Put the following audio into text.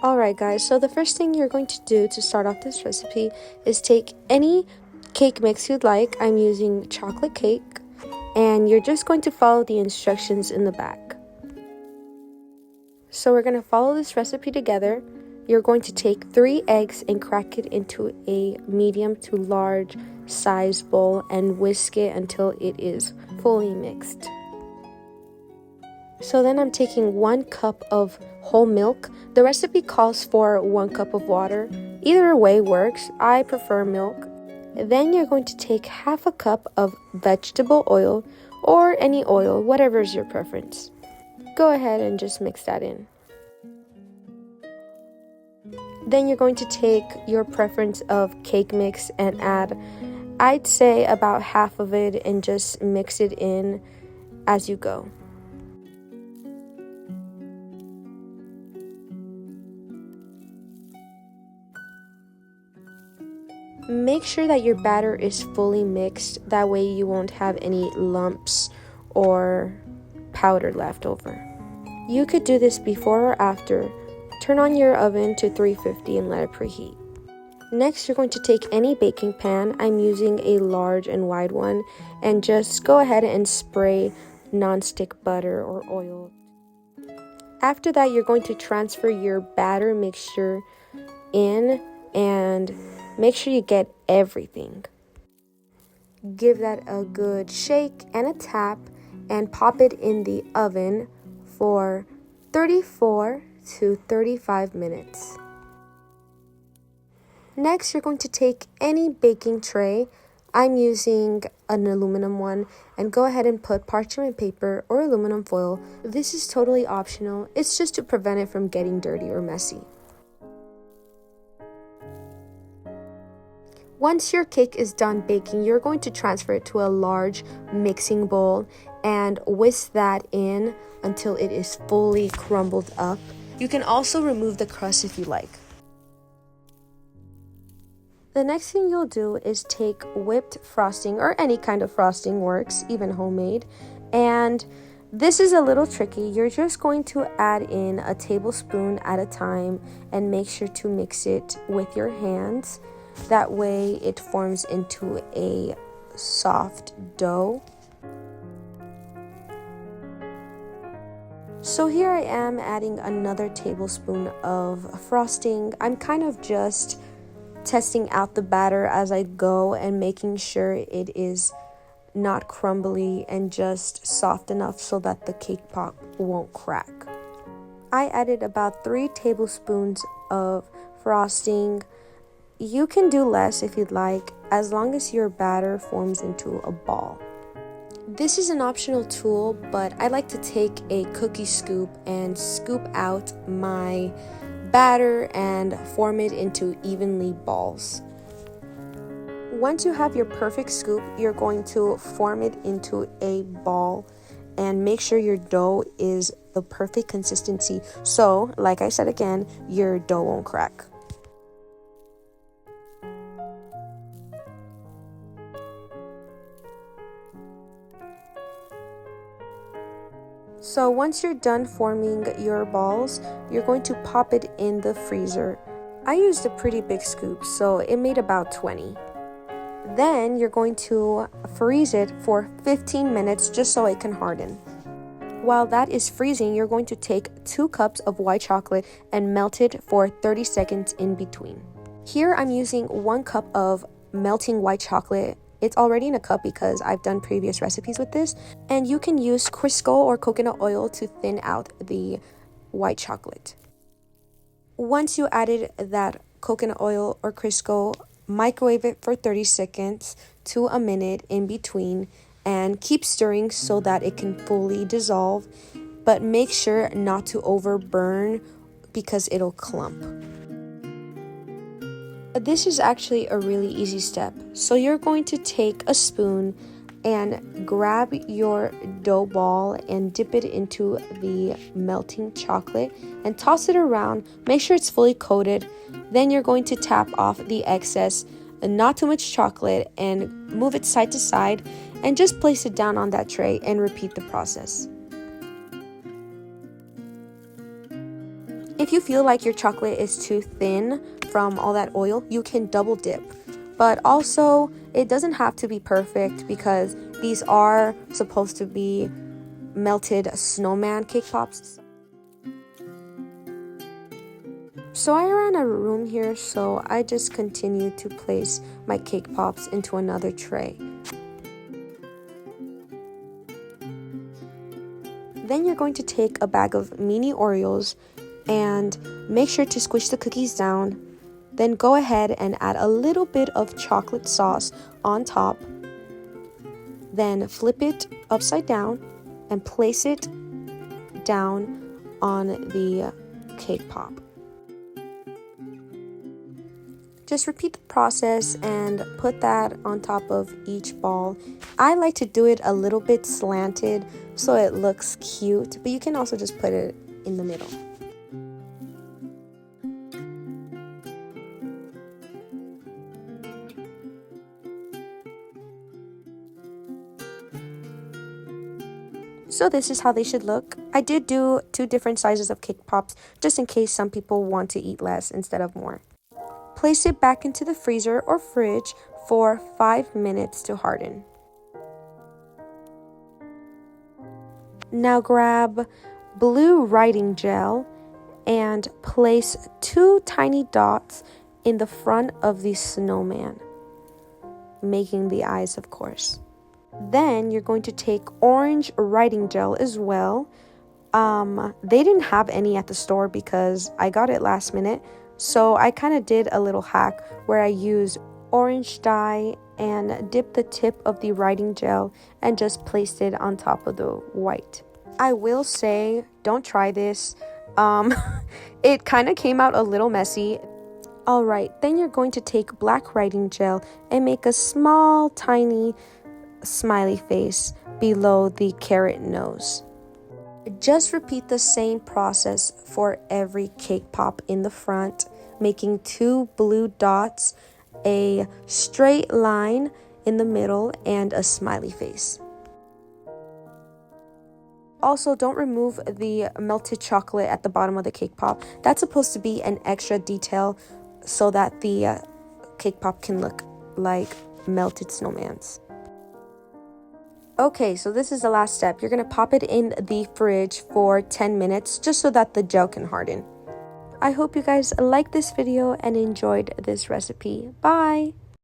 Alright guys, so the first thing you're going to do to start off this recipe is take any cake mix you'd like. I'm using chocolate cake, and you're just going to follow the instructions in the back. So we're going to follow this recipe together. You're going to take 3 eggs and crack it into a medium to large size bowl and whisk it until it is fully mixed. So then I'm taking 1 cup of whole milk. The recipe calls for 1 cup of water. Either way works. I prefer milk. Then you're going to take half a cup of vegetable oil or any oil, whatever is your preference. Go ahead and just mix that in. Then you're going to take your preference of cake mix and add, I'd say, about half of it, and just mix it in as you go. Make sure that your batter is fully mixed, that way you won't have any lumps or powder left over. You could do this before or after. Turn on your oven to 350 and let it preheat. Next, you're going to take any baking pan. I'm using a large and wide one, and just go ahead and spray nonstick butter or oil. After that, you're going to transfer your batter mixture in and make sure you get everything. Give that a good shake and a tap and pop it in the oven for 34 to 35 minutes. Next, you're going to take any baking tray. I'm using an aluminum one, and go ahead and put parchment paper or aluminum foil. This is totally optional. It's just to prevent it from getting dirty or messy. Once your cake is done baking, you're going to transfer it to a large mixing bowl and whisk that in until it is fully crumbled up. You can also remove the crust if you like. The next thing you'll do is take whipped frosting, or any kind of frosting works, even homemade. And this is a little tricky. You're just going to add in a tablespoon at a time and make sure to mix it with your hands. That way it forms into a soft dough. So here I am adding another tablespoon of frosting. I'm kind of just testing out the batter as I go and making sure it is not crumbly and just soft enough so that the cake pop won't crack. I added about 3 tablespoons of frosting. You can do less if you'd like, as long as your batter forms into a ball. This is an optional tool, but I like to take a cookie scoop and scoop out my batter and form it into evenly balls. Once you have your perfect scoop, you're going to form it into a ball and make sure your dough is the perfect consistency. So, like I said again, your dough won't crack. So once you're done forming your balls, you're going to pop it in the freezer. I used a pretty big scoop, so it made about 20. Then you're going to freeze it for 15 minutes just so it can harden. While that is freezing, you're going to take 2 cups of white chocolate and melt it for 30 seconds in between. Here I'm using 1 cup of melting white chocolate. It's already in a cup because I've done previous recipes with this. And you can use Crisco or coconut oil to thin out the white chocolate. Once you added that coconut oil or Crisco, microwave it for 30 seconds to a minute in between and keep stirring so that it can fully dissolve. But make sure not to overburn because it'll clump. This is actually a really easy step. So you're going to take a spoon and grab your dough ball and dip it into the melting chocolate and toss it around. Make sure it's fully coated. Then you're going to tap off the excess, not too much chocolate, and move it side to side and just place it down on that tray and repeat the process. If you feel like your chocolate is too thin from all that oil, you can double dip. But also, it doesn't have to be perfect because these are supposed to be melted snowman cake pops. So I ran out of room here, so I just continued to place my cake pops into another tray. Then you're going to take a bag of mini Oreos and make sure to squish the cookies down. Then go ahead and add a little bit of chocolate sauce on top. Then flip it upside down and place it down on the cake pop. Just repeat the process and put that on top of each ball. I like to do it a little bit slanted so it looks cute, but you can also just put it in the middle. So this is how they should look. I did do 2 different sizes of cake pops just in case some people want to eat less instead of more. Place it back into the freezer or fridge for 5 minutes to harden. Now grab blue writing gel and place 2 tiny dots in the front of the snowman, making the eyes, of course. Then you're going to take orange writing gel as well. They didn't have any at the store because I got it last minute. So I kind of did a little hack where I used orange dye and dipped the tip of the writing gel and just placed it on top of the white. I will say, don't try this. It kind of came out a little messy. Alright, then you're going to take black writing gel and make a small, tiny smiley face below the carrot nose. Just repeat the same process for every cake pop in the front, making 2 blue dots, a straight line in the middle, and a smiley face. Also, don't remove the melted chocolate at the bottom of the cake pop. That's supposed to be an extra detail so that the cake pop can look like melted snowmans. Okay, so this is the last step. You're going to pop it in the fridge for 10 minutes just so that the gel can harden. I hope you guys liked this video and enjoyed this recipe. Bye!